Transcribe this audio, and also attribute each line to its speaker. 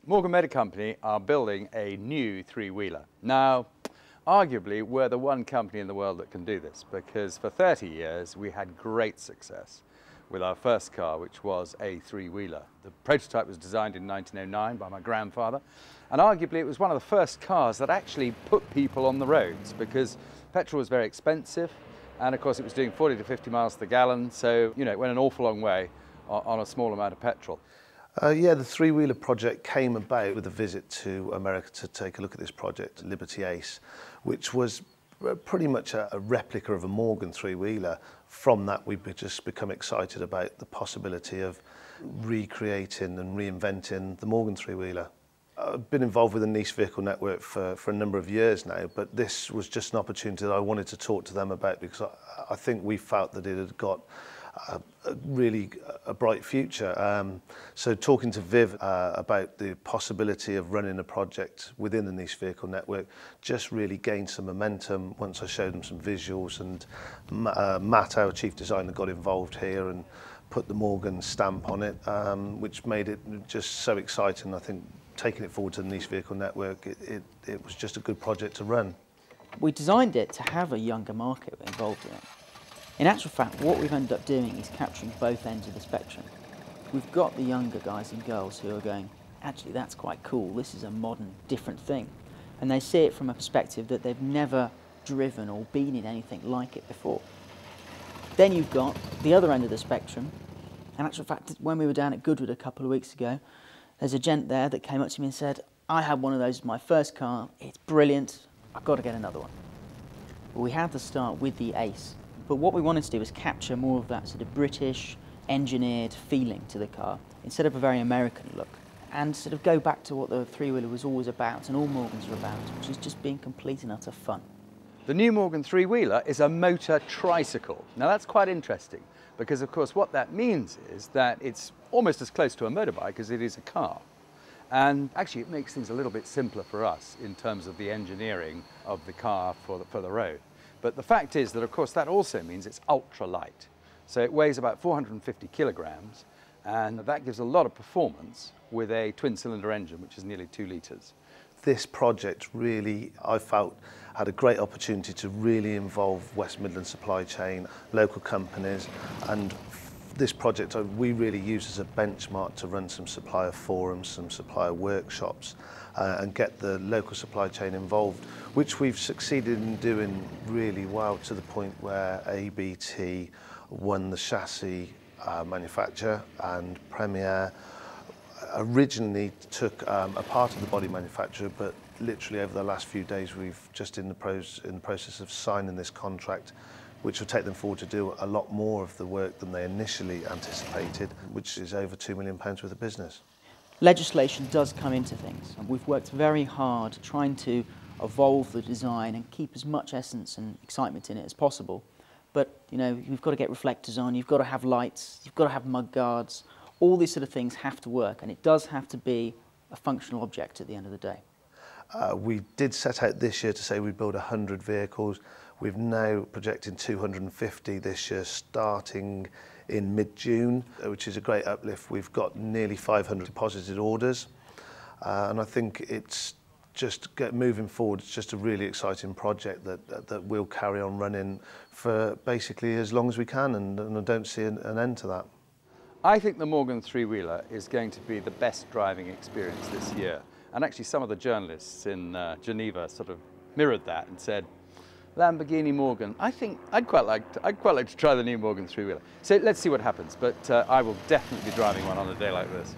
Speaker 1: Morgan Motor Company are building a new three-wheeler. Now, arguably, we're the one company in the world that can do this, because for 30 years we had great success with our first car, which was a three-wheeler. The prototype was designed in 1909 by my grandfather, and arguably it was one of the first cars that actually put people on the roads, because petrol was very expensive, and of course it was doing 40 to 50 miles to the gallon, so it went an awful long way on a small amount of petrol.
Speaker 2: Yeah, the three-wheeler project came about with a visit to America to take a look at this project, Liberty Ace, which was pretty much a replica of a Morgan three-wheeler. From that, we've just become excited about the possibility of recreating and reinventing the Morgan three-wheeler. I've been involved with the Nice Vehicle Network for a number of years now, but this was just an opportunity that I wanted to talk to them about, because I think we felt that it had got really a bright future. So talking to Viv about the possibility of running a project within the Nice Vehicle Network just really gained some momentum once I showed them some visuals, and Matt, our chief designer, got involved here and put the Morgan stamp on it, which made it just so exciting. I think taking it forward to the Nice Vehicle Network, it was just a good project to run.
Speaker 3: We designed it to have a younger market involved in it. In actual fact, what we've ended up doing is capturing both ends of the spectrum. We've got the younger guys and girls who are going, actually that's quite cool, this is a modern, different thing. And they see it from a perspective that they've never driven or been in anything like it before. Then you've got the other end of the spectrum. In actual fact, when we were down at Goodwood a couple of weeks ago, there's a gent there that came up to me and said, I had one of those in my first car, it's brilliant, I've got to get another one. Well, we had to start with the Ace. But what we wanted to do was capture more of that sort of British, engineered feeling to the car, instead of a very American look, and sort of go back to what the three-wheeler was always about, and all Morgans are about, which is just being complete and utter fun.
Speaker 1: The new Morgan three-wheeler is a motor tricycle. Now that's quite interesting, because of course what that means is that it's almost as close to a motorbike as it is a car. And actually it makes things a little bit simpler for us in terms of the engineering of the car for the road. But the fact is that, of course, that also means it's ultra light. So it weighs about 450 kilograms, and that gives a lot of performance with a twin-cylinder engine, which is nearly 2 litres.
Speaker 2: This project really, I felt, had a great opportunity to really involve West Midlands supply chain, local companies, and this project we really use as a benchmark to run some supplier forums, some supplier workshops, and get the local supply chain involved, which we've succeeded in doing really well, to the point where ABT won the chassis manufacturer, and Premier originally took a part of the body manufacturer, but literally over the last few days we've just in the process of signing this contract, which will take them forward to do a lot more of the work than they initially anticipated, which is over £2 million worth of business.
Speaker 3: Legislation does come into things, and we've worked very hard trying to evolve the design and keep as much essence and excitement in it as possible. But you've got to get reflectors on, you've got to have lights, you've got to have mud guards. All these sort of things have to work, and it does have to be a functional object at the end of the day.
Speaker 2: We did set out this year to say we'd build 100 vehicles. We've now projected 250 this year, starting in mid-June, which is a great uplift. We've got nearly 500 deposited orders, and I think it's just moving forward. It's just a really exciting project that we'll carry on running for basically as long as we can, and I don't see an end to that.
Speaker 1: I think the Morgan three-wheeler is going to be the best driving experience this year. And actually some of the journalists in Geneva sort of mirrored that and said, Lamborghini Morgan, I think I'd quite like to try the new Morgan three-wheeler. So let's see what happens, but I will definitely be driving one on a day like this.